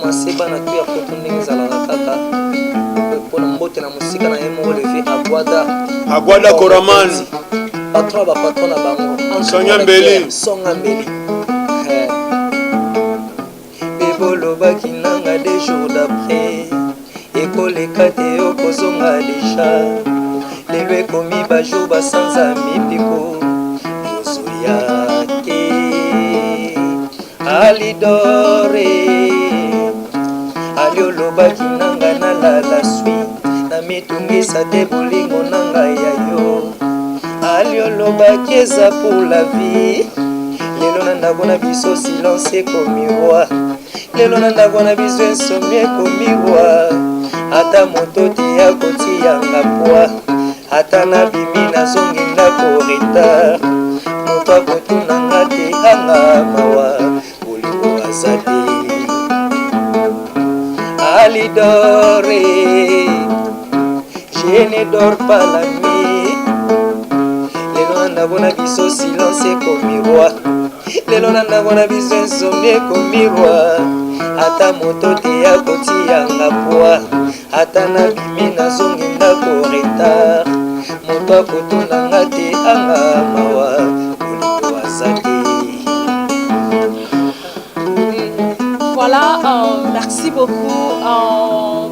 commencer bana tu ya poto ndenge za la kaka pour mbote na musika na yemo lever Aguada Koraman patron ba patron na bango Songa Mbeli Bebolo baki nanga des jours d'après ekoleka te okozonga déjà lelo ekomi bajour basanza mipiko yozoya te alidore aliolobaki nanga nalala swi na mitungisa te bolingo nanga ya yo aliolobaki eza pour la vie lelo na ndako na biso silence ekomi roi lelo na ndako na biso insomnie ekomi roi ata moto te akotiyanga poa ata nabimi nazongi ndako retard moto akotunanga te anga mawa bolingo aza te alidore je ne dors pas la nuit lelo na ndako na biso silence ekomi roi lelo na ndako na biso insomnie ekomi roi ata moto te akotiyanga poa ata nabimi nazongi ndako retard moto akotunanga te anga mawa bolingo aza te. Voilà, merci beaucoup.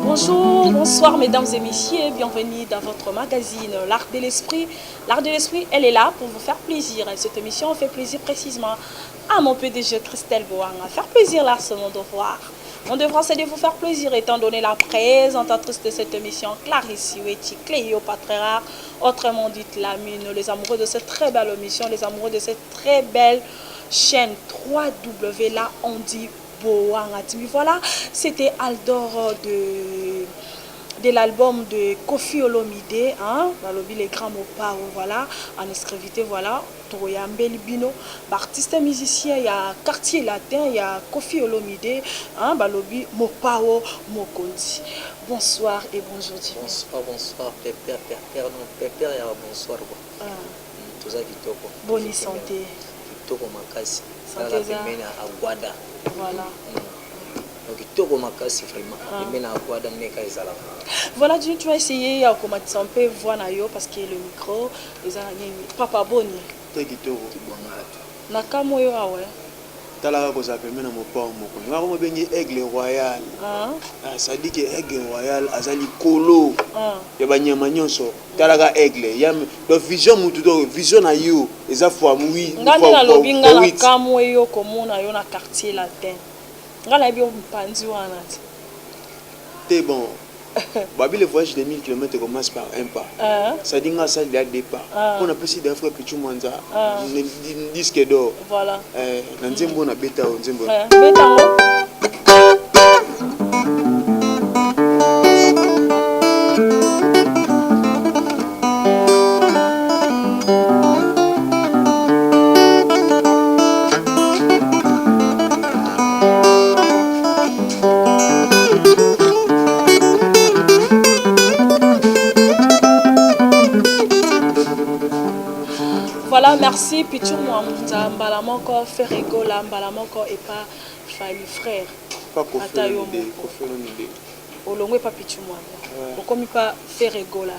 Bonjour, bonsoir mesdames et messieurs, bienvenue dans votre magazine L'Art de l'Esprit. L'Art de l'Esprit, elle est là pour vous faire plaisir. Et cette émission fait plaisir précisément à mon PDG Christelle Boanga. Faire plaisir là, c'est mon devoir. Mon devoir, c'est de vous faire plaisir, étant donné la présentatrice de cette émission, Clarisse Iweti, Cléopatra rare, autrement dit Lamine, les amoureux de cette très belle émission, les amoureux de cette très belle chaîne 3W, là, on dit Boanga. Voilà, c'était Aldor de l'album de Kofi Olomide, hein, les grands Mopao, voilà, en escravité, voilà, Toya Mbelibino, artiste musicien, il y a Quartier Latin, il y a Kofi Olomide, hein, Balobi Mopao Mokondi. Bonsoir et bonjour. Bonsoir, pépère, non, pépère, bonsoir. Tout ça, Kitoko. Bonne santé. Kitoko Makasi. Santé, Aguada. Voilà. Voilà, tu vas essayer de commencer un peu voir parce que le micro, les amis, papa Boni. Nakamoyo awe. Talaka ko zapemena mopa moko. Ngako mobengi aigle royal. Ça dit que aigle royal azali kolo. Ya banyama nyonso. Talaka aigle. Ya do vision mutu do vision na yo. Eza fois oui. Ngande na lobinga na kamoyo komona yo na quartier latin. Ngala bi mpanzi wana. C'est bon. Babi le voyage de 1000 km commence par un pas. Ça dit que ça il y a des pas. On a plus d'affaires que tu manges. Disque d'or. Voilà. Nzembo na beta o nzembo. Beta. Voilà, merci. Pichu Mouamza, Mbalamoko, Ferregola, Mbalamoko et pas Fali frère. Pas Kofi Olongwe pas Pichu Mouamza. Okomi pas Ferregola,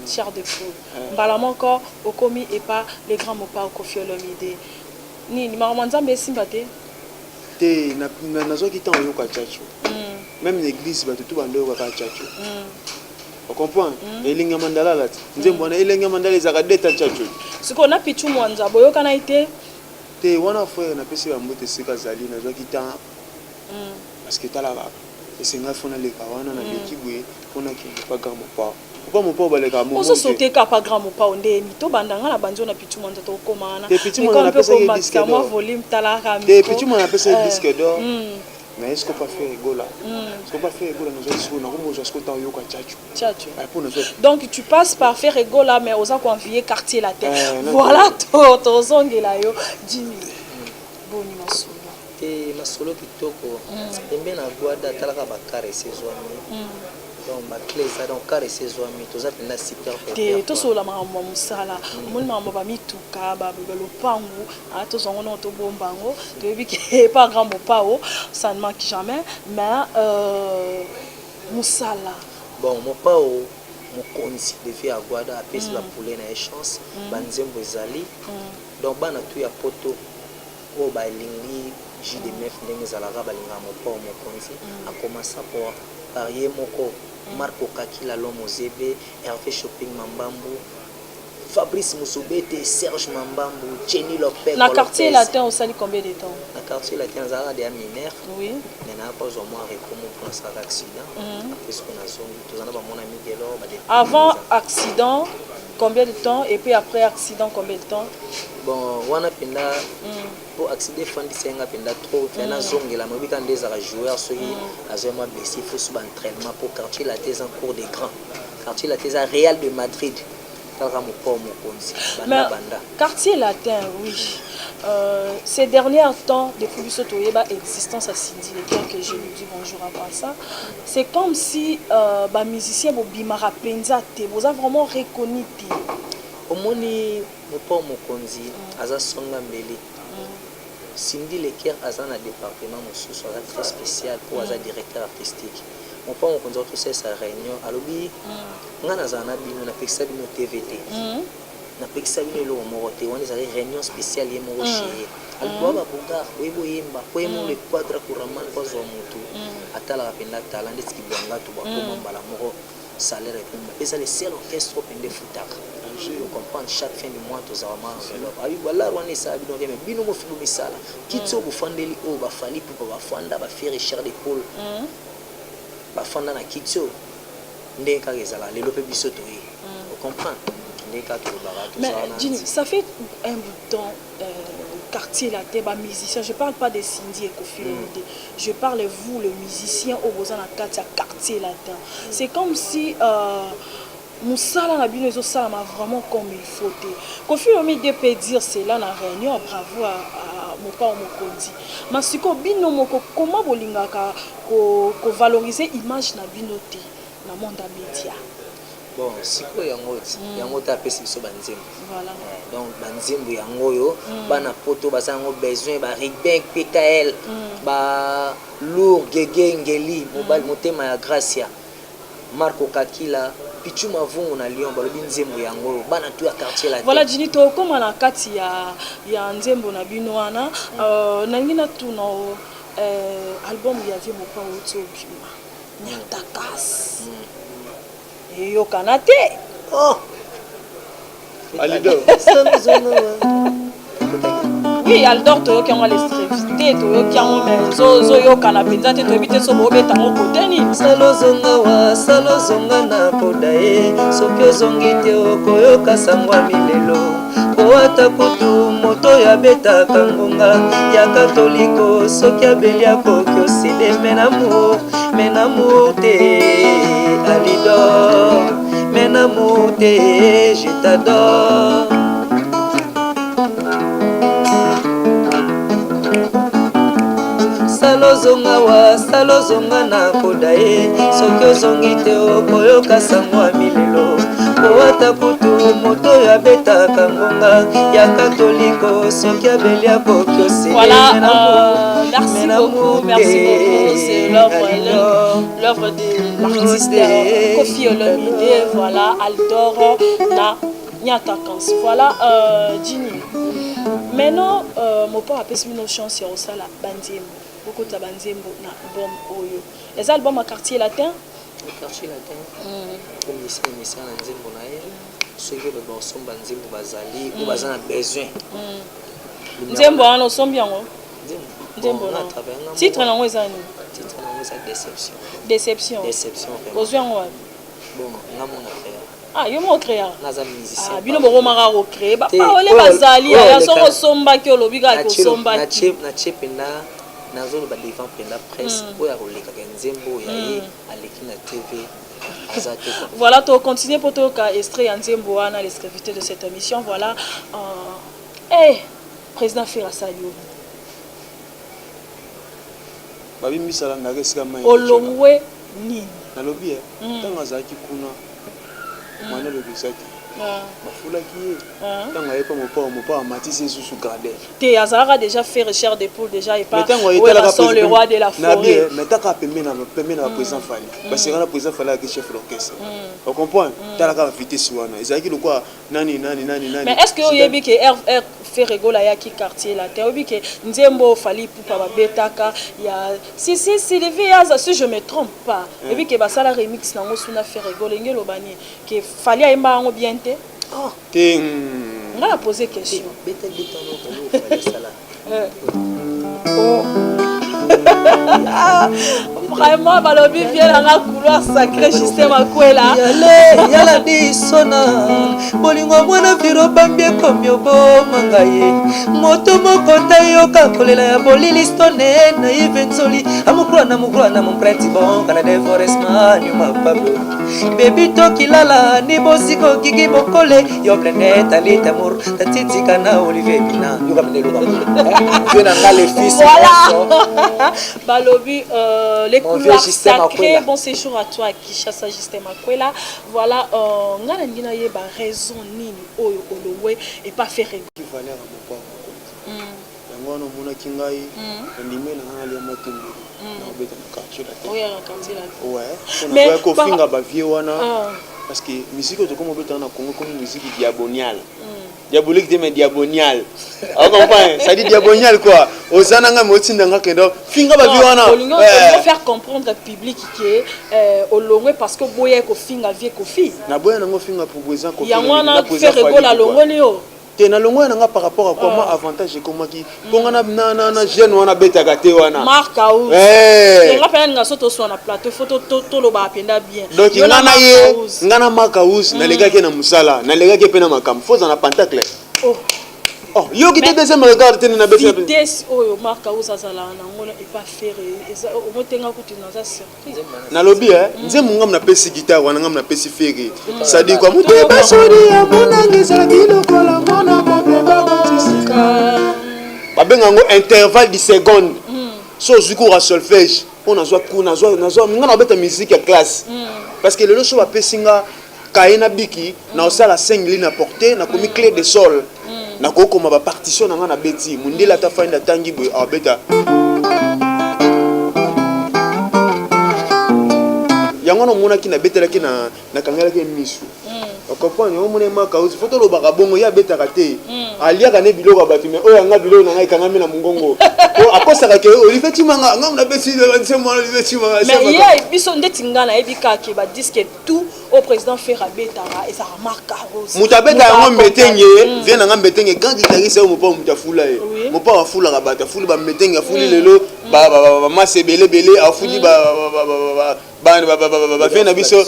chair de poule. Mbalamoko, Okomi et pas les grands mopas au Kofi Olomide. Ni Mouamza, mais sympathie. Te, nazo qui t'en yoka tchacho. Même l'église, tout bando yoka tchacho. On comprend? Elinga mandala là. Nzembo na elinga mandala ezaka deta tchacho. Ce qu'on a Pichu Mouamza, boyo kana été. Te wana frère na pesi ba mbote sika zali nazo qui t'en. Parce que talaka. Et c'est nga fona le kawana na bekibwe fona ki pas grand mopa. Pas mopa baleka mo. Oso sauter ka pas grand mopa ondeni. To bandanga na banjo na Pichu Mouamza to komana. Te Pichu Mouamza na pesi disque d'or. Volume talaka. Te Pichu Mouamza na pesi disque d'or. Mais est-ce qu'on peut faire rigola? Est-ce qu'on peut faire rigola nous donc tu passes par faire rigola mais aux convier quartier la terre. Voilà to zongela yo 10 000. Boni masolo. Et masolo kitoko. Embe na Aguada talaka bakare saison. donc ma clé ça donc car et ces amis tous ça na super te to so la mama musala mon mama ba mituka ba lopango a to zongo no to bombango to biki pas grand pao ça ne manque jamais mais musala bon mon pao mon konzi devait avoir à pèse la poulet na chance banzembo ezali donc bana tu ya poto o ba lingi JDMF ndenge zalaka balinga mon pao mon konzi a commencé pour parier moko Marco Kakila Lomo Zebe, Hervé Shopping Mambambu, Fabrice Moussoubete, Serge Mambambu, Jenny Lopez. Dans le quartier latin, on sali combien de temps? Dans le quartier latin, on a des mineurs. Oui. On a pas au moins récompense pour un accident. Parce qu'on a son, mon ami Delors. Avant accident, combien de temps? Et puis après accident, combien de temps? Bon, on a penda pour accéder fandi senga penda trop fena zongela mobi quand des joueurs ceux qui azema blessé faut sous entraînement pour quartier la thèse en cours des grands quartier la thèse à Real de Madrid kaka mo po mo konzi banda quartier latin oui ces derniers temps depuis que Sotoyeba existence à Cindy lequel que je lui dis bonjour avant ça c'est comme si ba musicien bo bimara penza te vous a vraiment reconnu omoni mopo mokonzi aza songa mbeli Cindy Leker aza na département mosusu aza très spécial pour aza directeur artistique mopo mokonzi to sa réunion alobi nga naza na bino na pekisa bino TVT na pekisa bino lo moko te wana ezali réunion spéciale ye moko chez alikuwa babugar oyebo yemba po yemo le quadre couramment kwa zwa mutu atalaka mpenza tala ndeti kibwanga to bakoma mbala moko salaire ekumba eza le seul orchestre opende futaka je comprends chaque fin du mois tous avons enveloppe abi voilà on est ça bino mais bino mo filu misala kitso bufandeli o bafali po bafanda ba faire cher de pôle bafanda na kitso ndeka ezala lelo pe biso to yi on comprend ndeka to barato mais Jimmy ça fait un bout de temps quartier là t'es musicien je parle pas de Cindy et Kofi Olomide je parle vous le musicien au besoin la quartier là c'est comme si Moussala na bino ezo sala ma vraiment comme il faut te. Kofi Olomide peut dire cela na réunion bravo à mopa mokondi. Masiko bino moko comment bolingaka ko valoriser image na bino te na monde média. Bon siko yango ta pesi biso banzembo. Voilà. Donc banzembo yango yo bana poto bazango besoin ba Rigben PKL ba lourd gegengeli mobile motema ya Gracia Marco Kakila Pichuma vungu na Lyon balobi nzembo yango bana tu ya quartier la voilà dini to comme na kati ya nzembo na bino wana na ngina tu no album ya vie mopa otso bima nyatakas yo kanate oh Alido oui Aldor to qui ont les stressité to qui ont mais zo yo kana penza te to ebite so bobeta ngo koteni salo zonga na podae soki ozongi te okoyoka sangwa milelo oata kutu moto ya betaka ngonga ya katoliko soki abeli akoki osede menamour te Alidor menamour te je t'adore salo zonga na kodae soki ozongi te okoyoka sangwa milelo oata kutu moto ya betaka ngonga ya katoliko soki abeli akoki osele voilà merci beaucoup c'est l'œuvre de l'artiste Kofi Olomide voilà Aldor na Nyatakas voilà Jini maintenant mon père a pris une chance au sala banzembo beaucoup de banzembo na album oyo les albums à quartier latin comme ici na nzembo na ye soki ba osomba nzembo bazali ou bazana besoin nzembo ana osombi yango nzembo na titre nango eza nini titre nango eza déception ozwi yango wapi bon ngamona frère ah yo mo créer naza musicien ah bino boko maka ko créer ba ole bazali ya soko somba ki olobi ka ko somba na chependa nazo ba devant penda presse oya koleka ka nzembo ya ye aleki na TV azate voilà to continuer pour to ka extrait ya nzembo wana les invités de cette émission voilà président Fera Salio babi misala na resika mai olongwe nini nalobi ntango azalaki kuna mwana lobisaki bafulaki ye ntango aye mpa mopa amatisi esusu gardien te azalaka déjà fait recherche de poule déjà epaoyebason le roi de la forêt mais taka pembe na baprésident fali basengana président fali ayaki chef d'orchestre ocomprendre talaka bavitesi wana ezalaki lokwa nani mais est ce que oyebi ke r Ferrego ayaki quartier la te oyebi ke nzembo fali pupa babetaka ya si Sylvie Aza si je me trompe pas oyebi ke basala remix nango suna Ferrego lenge lobani ke fali ayemba yango bien te on va poser question. Vraiment, Balobi vient dans la couloir sacré système à quoi là. Yala di sona, bolingo mwana viro bambie komyo bo mangaye. Moto moko tayo kakolela ya bolili stone na evenzoli. Amukro na mon prenti bon kana de forest man yuma Pablo. Baby tokilala ni bosiko kiki bokole yo blende talita mur tatiti kana Olivier Bina. Yo kamene lo kamene. Tu n'as les fils. Voilà. Balobi les couloirs sacrés. Bon séjour à toi Kishasa Justin Makwela. Voilà ngana ngina yeba raison nini oyo olowe et pas faire qui valeur à mon papa. Yango no mona kingai ndime na ngana ya matumbi. Na obeta quartier la tête. Oui, à quartier la tête. Ouais. On a ko finga ba vie wana parce que musique to comme obeta na Congo comme musique diaboniale. Diabolique mais diabonial. On comprend, ça dit diabonial quoi. Ozananga motindanga kendo finga ba vie wana. On doit faire comprendre au public que au longue parce que boye ko finga vie ko fi. Na boye nango finga pour boisa ko. Ya wana faire rigola longo leo. Te na longo nanga par rapport à comment avantage comment qui ponga na jeune wana betaka te wana. Marque house. Nga pena nga soto so na plateau photo to lo ba penda bien. Donc ngana marque house na lega ke na musala na lega ke pena makam faut na pentacle. Oh, yo qui te deuxième regard te na besa. Vitesse oyo marque house azala na ngona et pas faire o motenga kuti na za surprise. Na lobby nzemu ngam na pesi guitare wana ngam na pesi fere. Ça dit quoi mutu basori ya monange za biloko la mona mobeba batisika. Babenga ngo intervalle de seconde. So zuko ra solfège. On a zwa ku na zwa ngana beta musique à classe. Parce que le so ba pesinga kaina biki na osala 5 lignes à portée na komi clé de sol. Na koko ma ba partition na ngana beti mundela ta fainda tangi boy abeta. Yango no mona ki na betela ki na kangala ki misu. Comprendre yo mona ma kauzi photo lo baka bongo ya betaka te. Alia ka ne biloko ba fime o yanga biloko na ngai kangami na mungongo. O akosa ka ke Olivier Timanga ngam na besi de nsemo Olivier Timanga. Mais hier biso ndeti ngana ebika ke ba disque tout au président Ferrabetara et ça remarque rose. Mutabeta yango mbetenge vient na mbetenge quand guitariste o mopa mutafula e. Mopa wa fula ka bata fula ba mbetenge afuli lelo ba masebele bele afuli ba vient na biso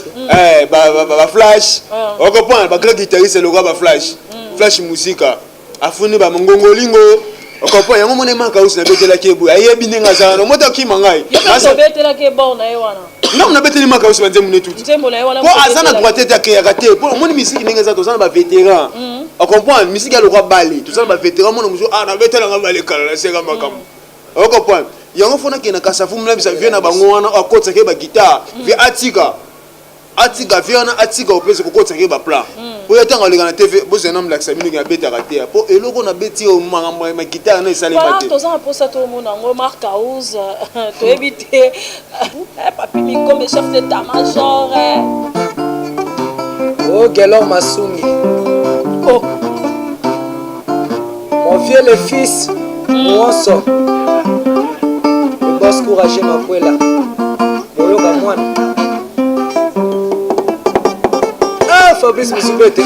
ba flash on comprend ba grand guitariste le roi ba flash musique afuni ba mongongolingo on comprend yango mona manka usi na betela kebo ayebi ninga za no moto ki mangai na betela kebo na yewana non na beteli manka usi banze munetu nzembo na yewana po azana droite ta ke yakate po moni musique ninga za to sana ba vétéran on comprend musique ya le roi Bali to sana ba vétéran mona muzo na betela nga bale kala na seka makam on comprend yango fona ke na kasafu mna bisa vient na bango wana akotsa ke ba guitare vi atika viana atika opese kokotsa ke ba plan po yatanga le kana TV boze na mlaksa minu ya beta raté po eloko na beti o ma guitare na isali mate to za po sa to mona ngo marque house to éviter papi mi comme chef d'état-major oh Gelor Masungi oh mon vieux le fils Mwanso le boss courageux Makwela boyoka mwana Fabrice Moussoubete.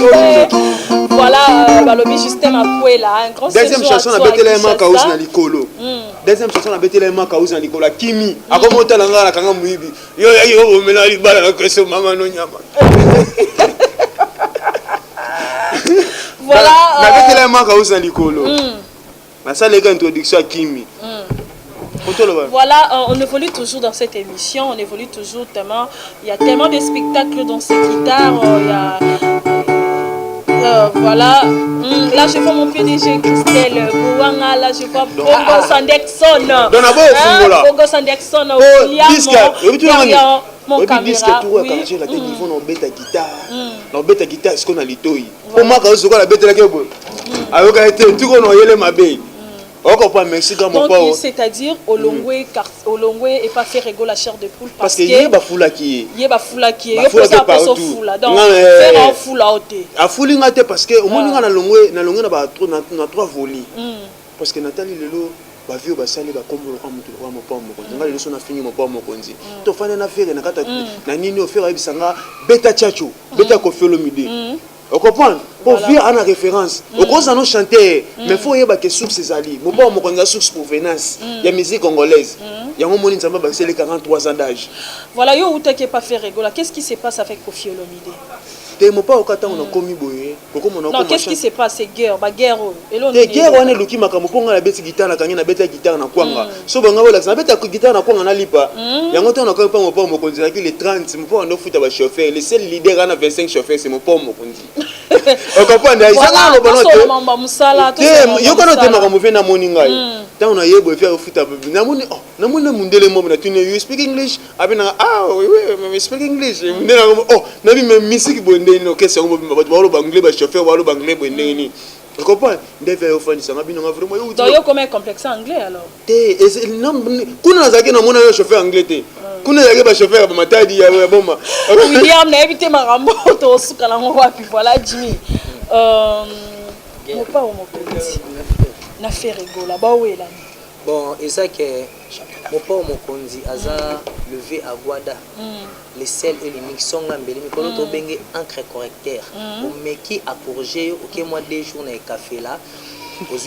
Voilà, Balobi Justin Makwela, un grand deuxième chanson na betela maka house na likolo. Deuxième chanson na betela maka house na likolo Kimi. Akomota na ngala kanga muibi. Yo mela libala na kweso mama no nyama. Voilà. Na betela maka house na likolo. Na ça les gars introduction à Kimi. Voilà, on évolue toujours dans cette émission, on évolue toujours tellement, il y a tellement de spectacles dans ces guitares, il y a Voilà. Là, je vois mon PDG Christelle Bouanga. Là, je vois Bongo Sandexon. Bongo Sandexon. Derrière mon caméra. Oui. Est-ce qu'on a l'itoï? Pour moi, quand je la bête, la kebo. Alors, elle était tout qu'on a yélé ma bête. Donc, c'est-à-dire, Olongwe et pas faire rigoler la chair de poule parce que il y a foula qui est. Il y a foula qui est. Il y a foula. Donc, faire un foula au thé. A fouli ngate parce que au moins na longwe na ba trois volis. Parce que Nathalie lelo ba vie ba sali ba kombo kwa mutu kwa mopa mokonzi. Nga lelo so na fini mopa mokonzi. To fane na faire na kata na nini o faire bisanga beta chacho, beta kofelo midi. On comprend? Pour vivre en référence. Au cause de nos chanteurs, mais il faut que source ces alliés. Mon bon, mon source provenance. Il y a musique congolaise. Il y a un moment où c'est les 43 ans d'âge. Voilà, yo où t'as pas fait rigoler. Qu'est-ce qui se passe avec Koffi Olomide? T'es mon pas au cas on a commis boyé. Non, qu'est-ce qui se passe? C'est guerre, bah guerre. Et guerre on est le qui m'a comme on a la bête guitare na kanya na bête guitare na kwanga. So banga wala na bête guitare na kwanga na lipa. Ya ngoto on a quand pas mon pas mon conduire qui les 30, mon pas on fout à chauffeur. Le seul leader on a 25 chauffeurs, c'est mon pas mon conduire. On comprend ça le ballon. Yo kono te maka move na morning ngai. Tant on a yebo faire foot à na moni na moni mundele mo na tune you speak English abina oui we speak English. Mundele na bi me musique bonde no kese on ba ba banglais ba chauffeur ba banglais bonde ni. Tu comprends? Devait offrir ça mabino vraiment yo. Donc yo comme un complexe anglais alors. Te non kuna zake na mona yo chauffeur anglais te. Kuna zake ba chauffeur ba matadi ya bomba. William na éviter marambo to suka na wapi voilà Jimmy. Mon pas au mokonzi. Na faire rigola ba wela. Bon, et ça que mon pas au mokonzi aza levé à Guada. Les sels et les mixons ngambeli mikolo to benge encre correcteur. O meki approcher OK moi 2 jours na café là.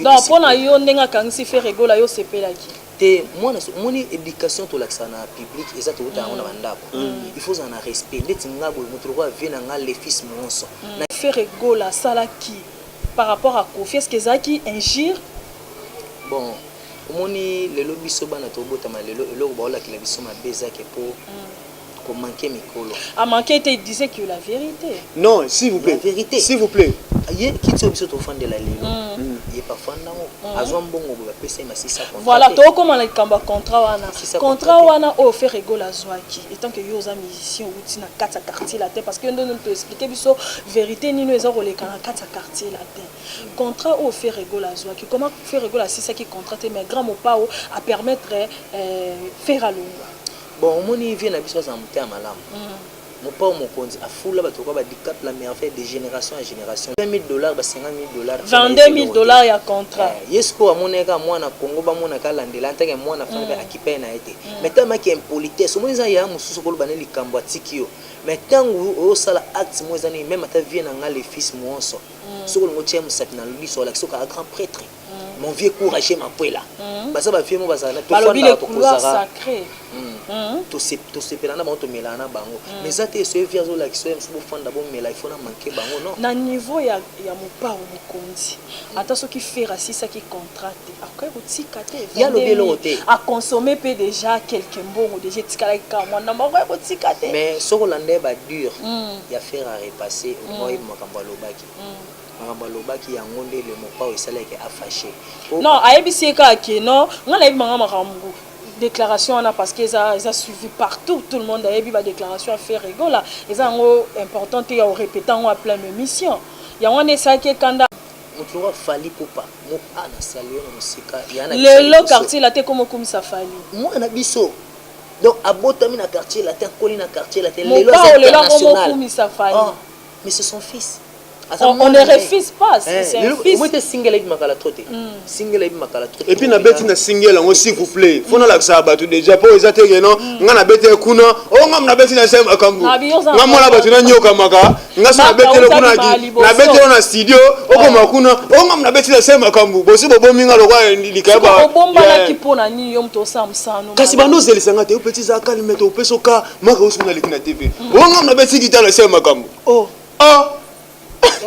Donc pour na yo ndenga kangisi faire rigola yo sepelaki. Te moi mon éducation to laxana public eza to ta ona bandako. Il faut en respect. Ndeti ngabo mutu roi vena nga les fils monso. Na faire rigola salaki par rapport à Koffi est-ce que zaki injure? Bon, omoni lelo biso bana to botama lelo eloko ba ola kila biso mabeza ke pour manquer mikolo. A manquer te disait que la vérité. Non, s'il vous plaît. La vérité. S'il vous plaît. Yé qui tu biso to fande la lelo. Yé pas fanda ngo. Azwa mbongo ba pesa ma 600 contrat. Voilà, to comment la kamba contrat wana. Contrat wana o fait rigola zwaki. Étant que yo za musicien ou tina 4 quartier la terre parce que nous te expliquer biso vérité ni nous ezako le kana 4 quartier la terre. Contrat au fait rigola zwaki. Comment faire rigola si ça qui contraté mais grand mopao à permettre faire à l'eau. Bon, mon vient à biso za muté malamu. Mon pas mon compte a foule ba to ba dicap la merveille de génération en génération. $20,000 ba $50,000. $22,000 ya contrat. Yesko amoneka mwana Congo ba mwana kalandela ntake mwana fana ba akipe na été. Mais tellement qui impolitesse, mo za ya mususu ko ba ne likambo atikio. Mais tangu o sala acte mo za ni même ata vie na nga les fils monso. Soko ngo tiem sat na liso la soka grand prêtre. Mon vieux courage ma poela. Ba ça ba vie mo ba za na to fanda to kozara sacré. To se pelana ba to melana bango. Mais ça te se vierzo la qui so bo fanda bo mela il faut na manquer bango non. Na niveau ya mopa o mokonzi. Ata so qui fait raciste qui contracte. Après otika te. Ya lo belo te. A consommer peut déjà quelques mbongo déjà tikala ka moi na ba otika te. Mais soko lande ba dur. Ya faire à repasser au moins makambo lobaki. Makambalobaki yango nde le mopa osalaki affaché. Non, ayebisi ka ke non, ngala yebi manga makambo. Déclaration on a parce que ça suivi partout tout le monde a yebi ba déclaration à faire rigola. Eza ngo important te ya répéter en plein émission. Ya on est ça que kanda mutuwa fali popa. Mo ana salio na musika yana. Le quartier la te comme ça fali. Moi na biso. Donc abotami na quartier la te koli na quartier la te lelo international. Mais c'est son fils. On ne refuse pas, c'est un fils. Moi, tu es single et makala troté. Single et makala troté. Et puis, na bête na single, s'il vous plaît. Faut na ça battu déjà. Pour les attaquer, non. On a bête kuna. Oh, on a bête na sem akambu. On a mona battu na nyoka maka. On a bête le kuna di. Na bête na studio. Oh, comme kuna. Oh, on a bête na sem akambu. Bosi bobo minga lo kwa likaba. Oh, bomba na kipona ni yom to samsano. Kasi bando zeli sangate. Au petit zaka li meto peso ka. Maka usuna likina TV. Oh, on a bête guitare na sem akambu. Oh. Ah.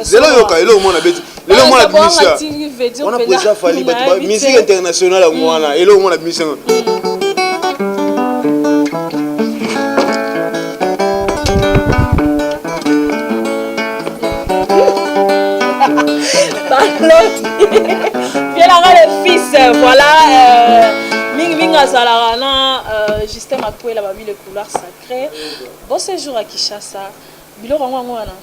Zelo yoka elo mona beti elo mona bimisa on a déjà fallu ba musique internationale ngwana elo mona bimisa voilà, Minga Zalarana, Justin Makwela, la ville les couleurs sacrées. Bon séjour à Kinshasa. Bilo Rangwana.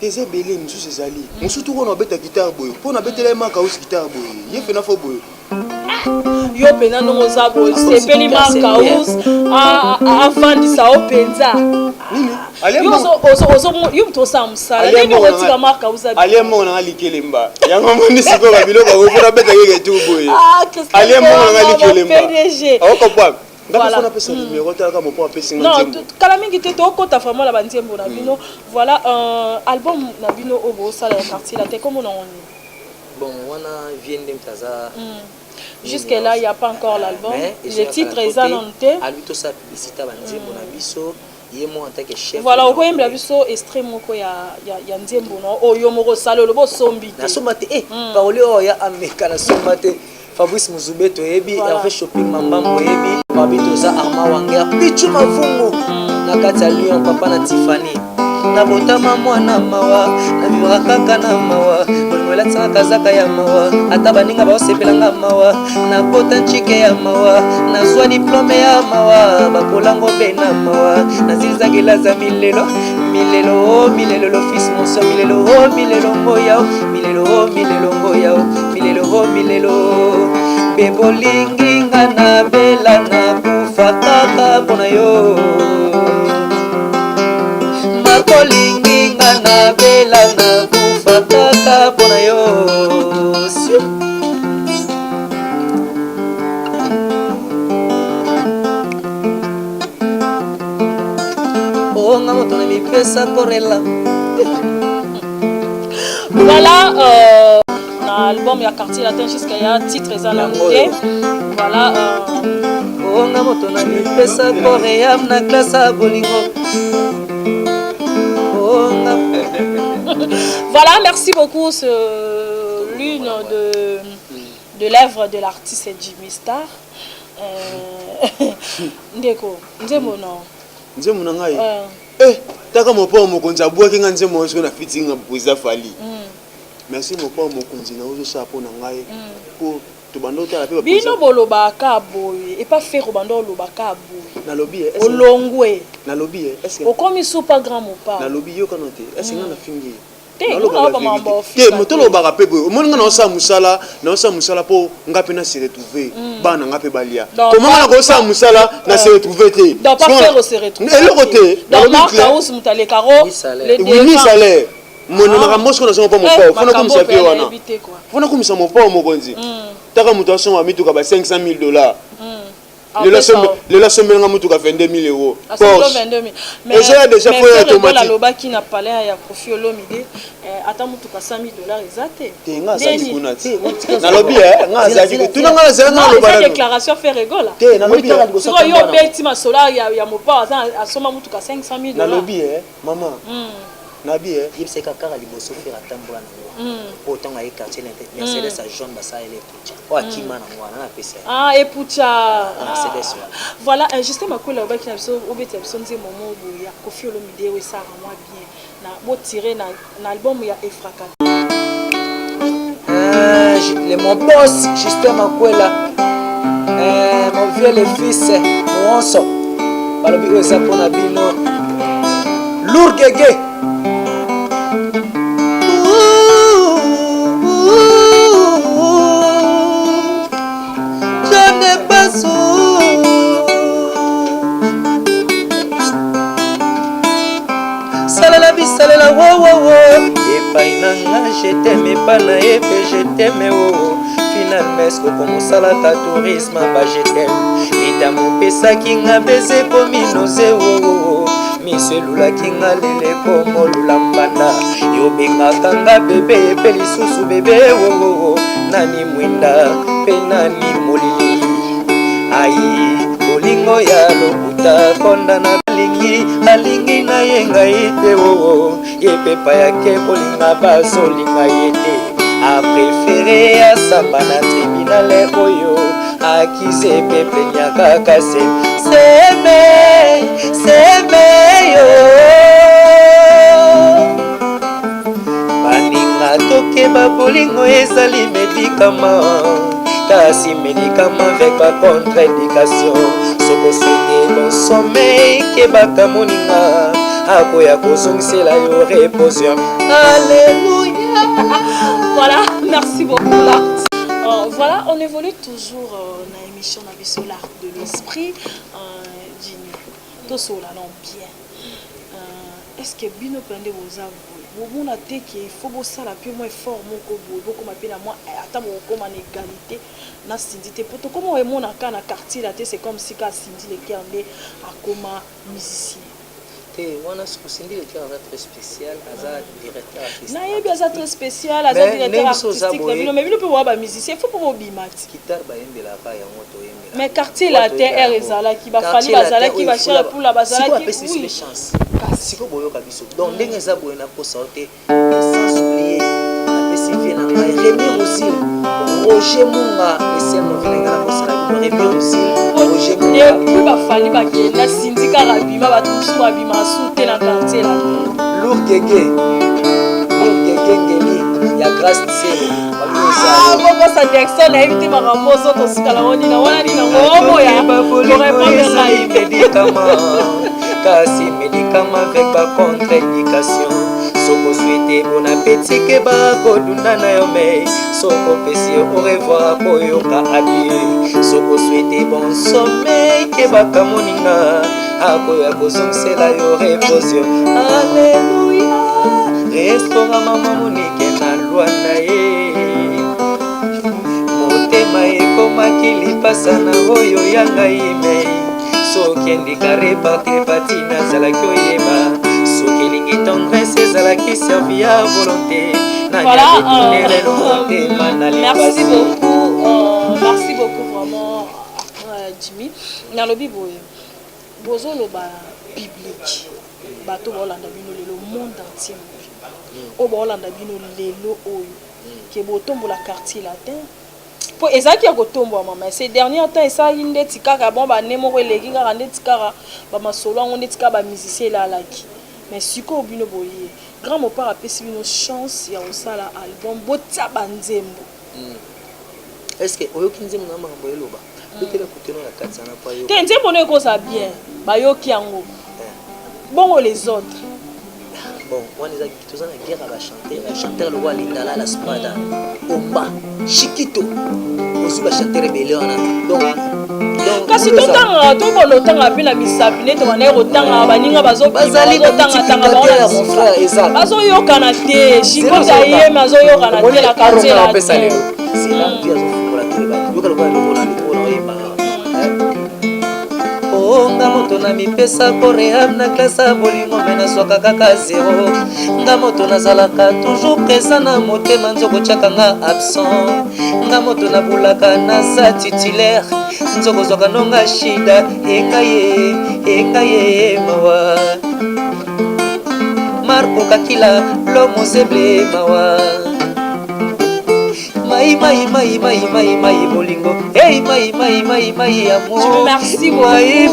Eza belé musu sezali. Musu tout on a bête guitare boy. Pour na bête les marques aussi guitare boy. Yé fait na fo boy. Yo pena no zabo c'est peli marka us avant de ça openza. Nini? Allez yo mto samsala nini otika marka us allez mo na likelemba. Yango moni siko ba biloko ko na bête ke tout boy. Allez mo na likelemba. PDG. O comprendre. Voilà. Non, vraiment la bandiembo na bino. Voilà album na bino obo sala ya partie la te comment on bon wana vient d'Emtaza. Jusque là il y a pas encore l'album. Les titres exanonté. Alito sa publicité bandiembo na biso. Yemo en tant que chef. Voilà au koyemba biso extrait moko ya ndiembo no oyo moko sala lo bo sombi. Na somate parole o ya ameka na somate. Fabrice Muzubeto ebi Hervé Shopping Mambambo ebi Babitoza Arma Wanger Pichu Mavungu na kati ya Lyon papa na Tiffany na botama mwana mawa na vivra kaka na mawa bolingola tsaka kazaka ya mawa ata baninga baosepelanga mawa na kota nchike ya mawa na zwa diplome ya mawa bakolango be na mawa na zilizangela za milelo milelo milelo l'office mon soeur milelo milelo ngoyao milelo milelo ngoyao milelo milelo bebolingi nga na bela na kufa kaka mpona yo makolingi nga na bela na kufa kaka mpona yo onga moto na mipesa korela. Voilà l'album il y a quartier latin jusqu'à y a titre exanonté. Voilà onga moto na mipesa korea na klasa bolingo. Voilà, merci beaucoup. L'une de l'œuvre de l'artiste Jimmy Star. Ndeko, nzemo no. Nzemo na ngai. Taka mopo mokonzi abwaki nga nzemo so na fitinga Bwiza Fali. Merci mopo mokonzi na ozo sa po na ngai. Po tobando tala pe bino bolobaka boye et pas faire bando lobaka boye. Na lobby est-ce olongwe. Na lobby est-ce que okomi super grand mon pas. Na lobby yo kanote est-ce que na fingi. Te motolo baka pe boye omoni nga na osa musala po nga pe na se retrouver bana nga pe balia comment nga na ko sa musala na se retrouver te donc pas faire se retrouver eloko te donc marka us mutale karo oui salaire mon makambo ko na so pa mo pa fona ko misa pe wana fona ko misa mo pa mo konzi taka muto aso ma mituka ba $500,000 le la semaine nga mutuka 22,000 euros Porsche mais j'ai déjà fait automatique la loba qui n'a pas l'air ya Kofi Olomide ata mutuka $100,000 ezate nga sali kunati na lobby nga sali tuna nga sali nga loba na déclaration fait rigola te na lobby so yo beti masola ya mopa asoma mutuka $500,000 na lobby maman na bien yebisa kaka liboso faire atambola na autant ay quartier Mercedes a jaune basa ele pucha o akima na ngwana na pesa et pucha Mercedes voilà Justin Makwela obaki na biso obeti biso nze momo boya Kofi Olomide we sara moi bien na bo tirer na album ya Efraka mon boss Justin Makwela mon vieux le fils Monso balobi o zapona bino lourgege. Salela bisalela wo epai nanga je t'aime pas na epe je t'aime wo finalement est-ce que comme salata tourisme ba je t'aime itamu pesa kinga beze po minoze wo miselula kinga lele ko molula mbanda yo benga kanga bebe pe lisusu bebe wo nani mwinda pe nani molili ai bolingo ya lokuta konda na alingi na yenga ite wo yepepa yake kolinga bazolinga yete a préféré asamba na tribunale oyo akize pepe nyaka seme yo baninga toke babolingo ezali medikama kasi médicament avec ba contre-indication soko souhaite bon sommeil kebaka moninga akoya kozongisela yo reposion. Alléluia. Voilà, merci beaucoup là. Voilà, on évolue toujours dans l'émission de l'art de l'esprit. Jimmy, tout ça là non bien. Est-ce que bino pende vos avoues vous na te que il faut bosser la plus moins fort mon kobo beaucoup m'appelle à moi attends mon comme en égalité na syndité pour tout comment est mon aka na quartier là c'est comme si ka syndi le qui en est à comment musicien on a Cindy le cœur très spécial Azad directeur artistique na yebi Azad très spécial Azad directeur artistique mais bino peut voir ba musicien faut pas obimati guitare ba yembela ka ya moto yembela mais quartier la terre ezala qui va fali bazala qui va cher pour la bazala qui oui chance siko boyoka biso donc ndenge eza boye na posa te sans oublier apesi vie na ngai Rémi aussi Roger Munga ese no venga na posa na Rémi aussi Roger Munga et ba fali ba ke na syndicat rabima ba tous rabima souté na quartier la lour gege ngeli ya grâce tselo bongo sa direction na éviter ma ramoso to sikala woni na wana ni na ngomo ya pour répondre à médicament kasi médicament avec ba contre-indication soko souhaite bon appétit ke ba kodunda na yo mais soko pesi au revoir koyoka adieu soko souhaite bon sommeil ke ba kamoninga akoya kozongisela yo reposion. Alléluia. Restaurant mama monike na lwanda ye motema ekomaki lipasa na oyo ya ngai me soki endika reparti nazalaki oyeba soki elingi tendresse ezalaki servi ya volonté naniabetunelelo motema na lipasi. Merci beaucoup vraiment Jimmy nalobi boye bozoloba biblique bato baolanda bino lelo monde entier o baolanda bino lelo oyo ke botombola quartier latin po ezaki ya kotombola mama ces derniers temps esali ndeti kaka bon bane moko eleki kaka ndeti kaka bamasolo yango ndeti kaka bamusicien elalaki mais sikoyo bino boye grand mopart apesi bino chance ya kosala album botia banzembo est-ce que oyoki nzembo na makambo eloba totela kuteno na kati sana pa yo te nzembo no ekoza bien bayoki yango bongo les autres bon wana eza toza na guerre ya chanteur lokwa lindala la spada omba chikito ozu bachanteur ebele wana donc kasi totanga toyebona otanga mpe na misapi nete banaye kotanga baninga bazoyokana te shikota ye me azoyokana te na quartier la nga moto na mipesa koream na klase ya bolingo me nazwaka kaka 0 nga moto nazalaka toujours présent na motema nzoko tiaka nga absent nga moto nabulaka naza titulaire nzoko zwaka nonga shida enga ye mawa Marco Kakila lomo seble mawa mai bolingo hey mai amour merci mai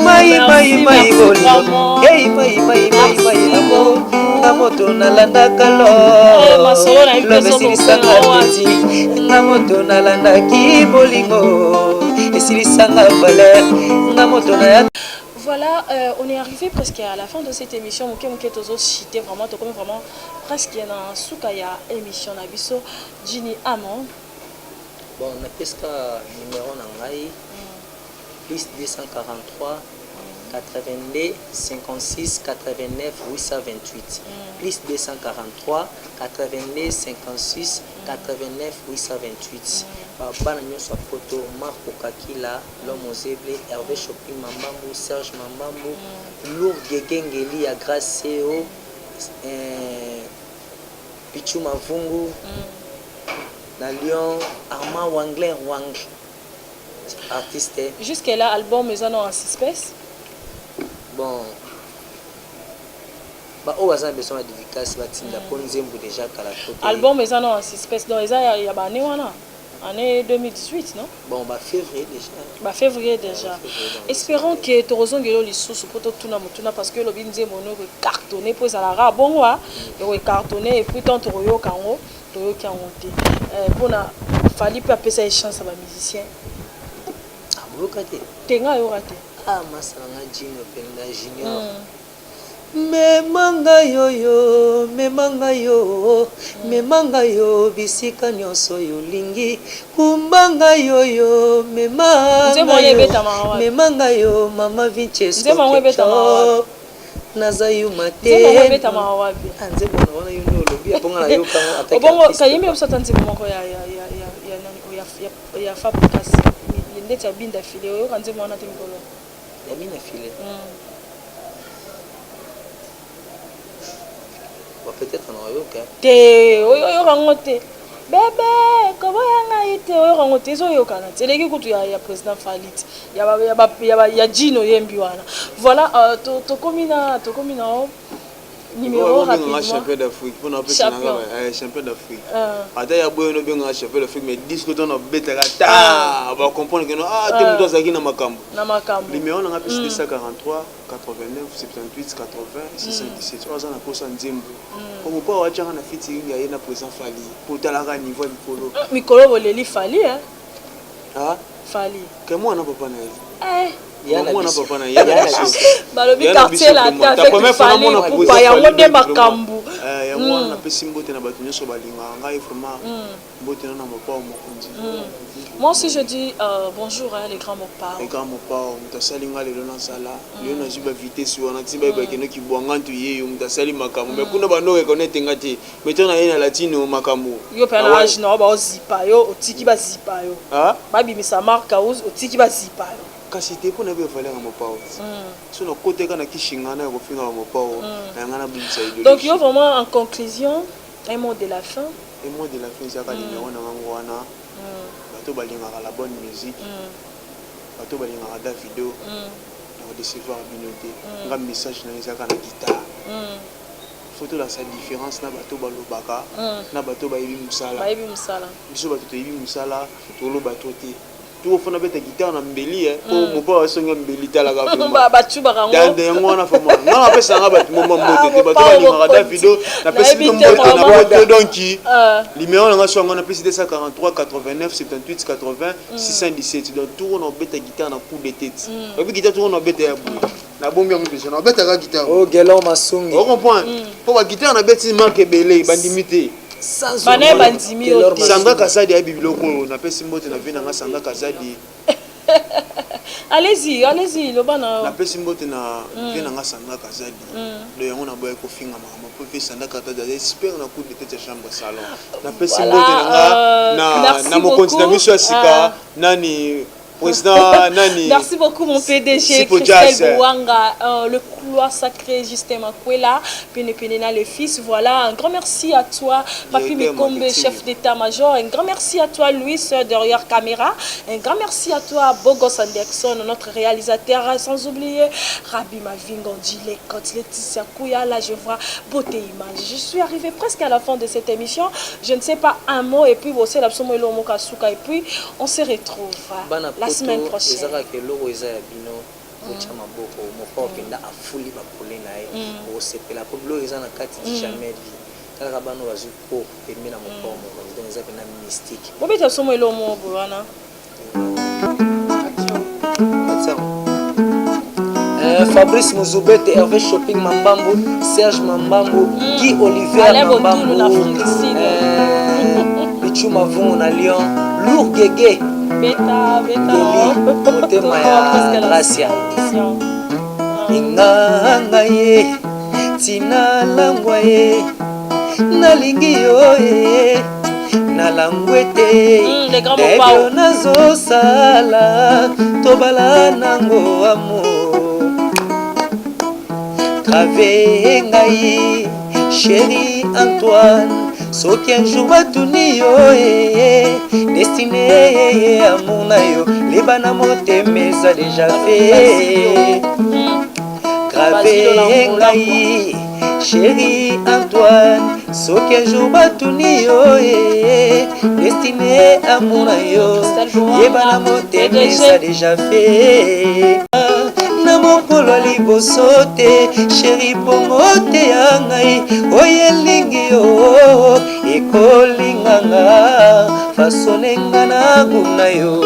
bolingo hey mai amour nga moto nalandaka lo esilisanga teti nga moto nalandaki bolingo esilisanga valeur nga moto na. Voilà, on est arrivé presque à la fin de cette émission. Moké tozo chité vraiment, comme vraiment presque dans Soukaya émission Nabiso Jini Amon. Bon, on a presque numéro nangai plus 243 82 56 89 828 plus 243 82 56 89 828 bana nyonso photo Marco Kakila l'homme ozeble Hervé Shopping Mambambu Serge Mambambu Lour Gegengeli ya Graceo Pichu Mavungu na Lyon Armand Wangler Wang artiste jusqu'à là album ils en ont en suspense. Bon ba o waza besoin de dédicace batinda pour nzembo déjà kala côté album ils en ont en suspense donc ils ya bane wana année 2018 non bon ba février déjà espérons que torozongelo lisusu poto tuna mutuna parce que lobi nzembo no cartonné pour ça la bongo yo cartonné et puis tant toyoka ngo toyoka ngo te pona Fali peut appeler ça une chance à ma musicien. Ah, vous le Tenga yo raté. Ah, Masanga Junior, Penda Junior. Memanga yo, memanga yo, memanga yo, bisika nyonso yo lingi. Kumbanga yo, memanga yo, memanga yo, mama Vincenzo. Naza yu mate. Nzema beta mawabi. Anze bona wana yu no lobi aponga na yo kama ataka. Obongo kayimbe usata nzima moko ya Fabrikas. Ndeti abinda file yo kanze mwana temikolo. Ya mina file. Wa peut-être na yo ka. Te oyo rangote. Bébé, comment y a été au Tezo Yokana? C'est les qui ya président Falit. Ya Gino Yembiwana. Voilà, to komina numéro rapidement. Champion d'Afrique. Pour nous champion d'Afrique. Ada ya boyo no benga champion d'Afrique mais 10 que on a betera ta va comprendre que ah te muto zaki na makambo. Na makambo. Numéro na ngapesi 143 89 78 80 617. Oza na kosa nzembo. Comme pas wa tchanga na featuring ya na président Fali. Pour talaka niveau mikolo. Mikolo boleli Fali hein. Ah Fali. Que moi na papa na eh yana papa na yana balobi quartier la ta avec Fali pour ya monde makambu. Ya mwana na pesi mbote na bato nyoso balinga ngai vraiment mbote na mapa mokonzi. Moi aussi je dis bonjour à les grands mopa. Les grands mopa mutasalinga lelo na sala. Yo na jiba vitesse wana timba ba keno ki bwanga ntu ye yo mutasali makambo. Mais kuna bano reconnecte ngati. Metona yena latino makambo. Yo pena age na ba ozipa yo otiki ba zipa yo. Ah? Babi misa marka otiki ba zipa yo. Kasi te pona be valeur à mopao. Sur le côté kana kishinga na ko finga mopao na ngana bulisa idéologie. Donc yo vraiment en conclusion un mot de la fin. Un mot de la fin ça ka numéro na ngango wana. Bato balinga la bonne musique. Bato balinga da vidéo. Na décevoir binoté. Nga message na ça kana guitare. Photo la sa différence na bato balobaka na bato ba yebi musala. Ba yebi musala. Biso bato yebi musala to lo bato te. Tout fona beta guitare na mbeli pour mo pa songa mbeli tala ka vraiment ba chuba rango dande yango na fama na pesa nga bat mo mbote te bato balinga da video na pesa mbote na bote donc numéro nga so nga na pesa 243 89 78 80 617 donc tout on beta guitare na coup de tête et puis guitare tout on beta ya bou na bombi yango pesa na beta ka guitare oh gelo masungi on comprend pour ba guitare na beta marque belé bandimité Bané bandimi ote. Sanga Kazadi ya bibiloko na pesi mbote na vina nga Sanga Kazadi. Allez-y, le bana. Na pesi mbote na vina nga Sanga Kazadi. Le yango na boye ko finga mama po pe Sanga Kazadi j'espère na coup de tête chambre salon. Na pesi mbote na mo continue biso asika nani président nani. Merci beaucoup mon PDG Christelle Bouanga, le couloir sacré Justin Makwela, Penepena le fils. Voilà, un grand merci à toi Papi Mikombe, chef d'état-major. Un grand merci à toi Louis derrière caméra. Un grand merci à toi Bogos Anderson, notre réalisateur, sans oublier Rabi Mavingo, Dile Kot, Laetitia Kouya. Là je vois beauté image. Je suis arrivée presque à la fin de cette émission. Je ne sais pas un mot et puis vous aussi l'absomo et l'omokasuka et puis on se retrouve la semaine prochaine. Chama boko moko kenda afuli ba polena e o sepela ko blo eza na kati jamais vie kala bano bazu ko pembe na moko moko donc eza pena mystique bobeta somo elo mo bwana Fabrice Muzubete, Hervé Shopping Mambambo, Serge Mambambo, Guy Oliver Mambambo, Pichu Mavon na Lyon, Lourd Gege Beta motema ya Gracia inganga ye tina langwa ye nalingi yo ye nalangwete debyo nazosala tobala nango amo grave ngai chéri Antoine soki un jour batuni yo destiné amour na yo libana motema eza déjà fait grave ngai chéri Antoine soki un jour batuni yo destiné amour na yo libana motema eza déjà fait na mokolo liboso te chéri bongo te ya ngai oyo elingi yo ekolinganga fasonenga na nguna yo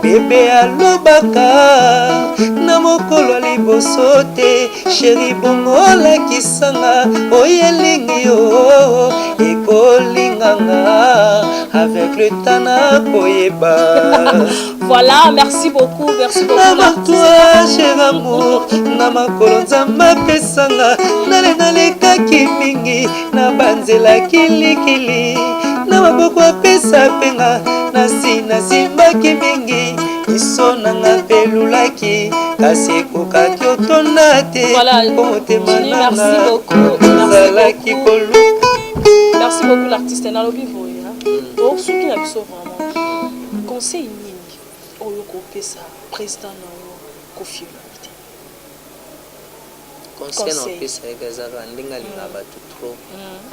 bebe alobaka na mokolo ya liboso te sheri bongo olakisanga oyo elingi yo ekolinganga avec le temps nakoyeba. Voilà, merci beaucoup nama toi cher amour na makolo nzambe apesanga nalekaki mingi na banzela kilikili na maboko apesa penga nasimbaki mingi miso nanga pelulaki kasi ekokaki otonda te motema nanga ozalaki kolu. Merci beaucoup l'artiste nalobi voya donc soki na biso vraiment conseil nini oyo kopesa président na yo Koffi Olomide? conseil na opesa ezaka ndenge alingaka bato trop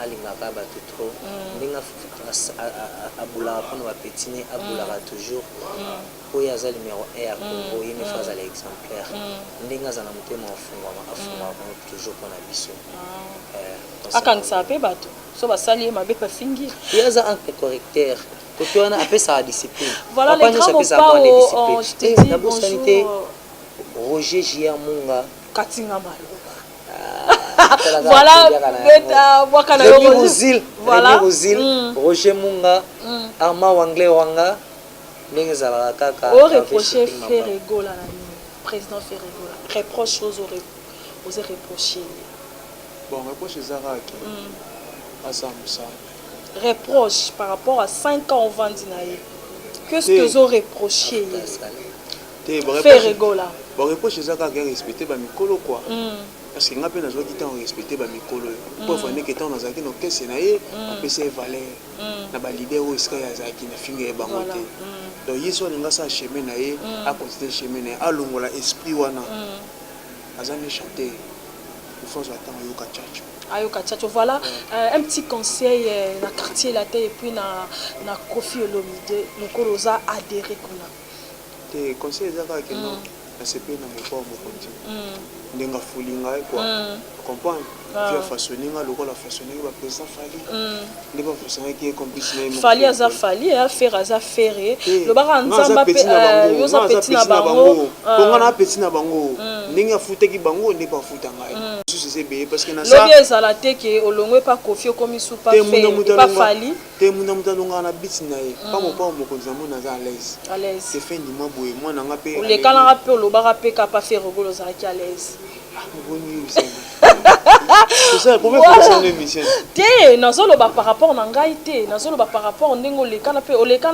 alingaka bato trop ndenge abulaka mpona bapetine abulaka toujours oyo aza numéro 1 ya Congo ye ne fa azala exemplaire ndenge aza na motema afungwaka toujours mpona biso akangisaka mpe bato so basali ye mabe bafingi ye aza un correcteur koto wana apesaka discipline. Voilà les grands mots je te dis bonjour Roger J.A. Munga Katinga Malo. Voilà, Rémi Rosil, Roger Munga, Arma Wanglé Wanga, ndenge zalaka kaka. O reprocher Ferregola la président Ferregola. Reproche aux reprocher. Bon, reproche Zaraki. Asamsa. Reproche par rapport à 5 ans au Vandinaï. Qu'est-ce que vous reproché Ferregola. Bon, reproche Zaraki respecter ba mikolo quoi. Parce que ngape nazo kita on respecter ba mikolo. Pour faire que tant nazaki no kese na ye, apesa valeur. Na ba leader o iska ya zaki na finga e bangote. Donc yeso nga sa chemin na ye, a continuer chemin na ye, a longola esprit wana. Azani chanter. Il faut attendre yoka chacho. Ayoka Tchacho, voilà un petit conseil dans le quartier la et puis dans Koffi Olomide, nous avons adhéré. Te conseil ezaka ke non asepe na moko mokonzi ndenga fulinga quoi comprendre via façonninga lokola façonninga ba président Fali ndeba façonninga qui est complice na Fali aza Fali faire aza faire le bara nzamba pe yoza petit na bango konga na petit na bango ndinga futeki bango ne pas futa ngai susu c'est bé parce que na ça lobi ezala te ke olongwe pa Koffi komi sou pas faire pas Fali te muna mutanonga na biti na ye pa mokonzi na mona za à l'aise c'est fin ni maboye mwana nga pe le kana pe olobara pe ka pa faire rogolo za ki à l'aise c'est ça pour faire une émission te nazoloba par rapport na ngai te nazoloba par rapport ndenge olekana pe olekana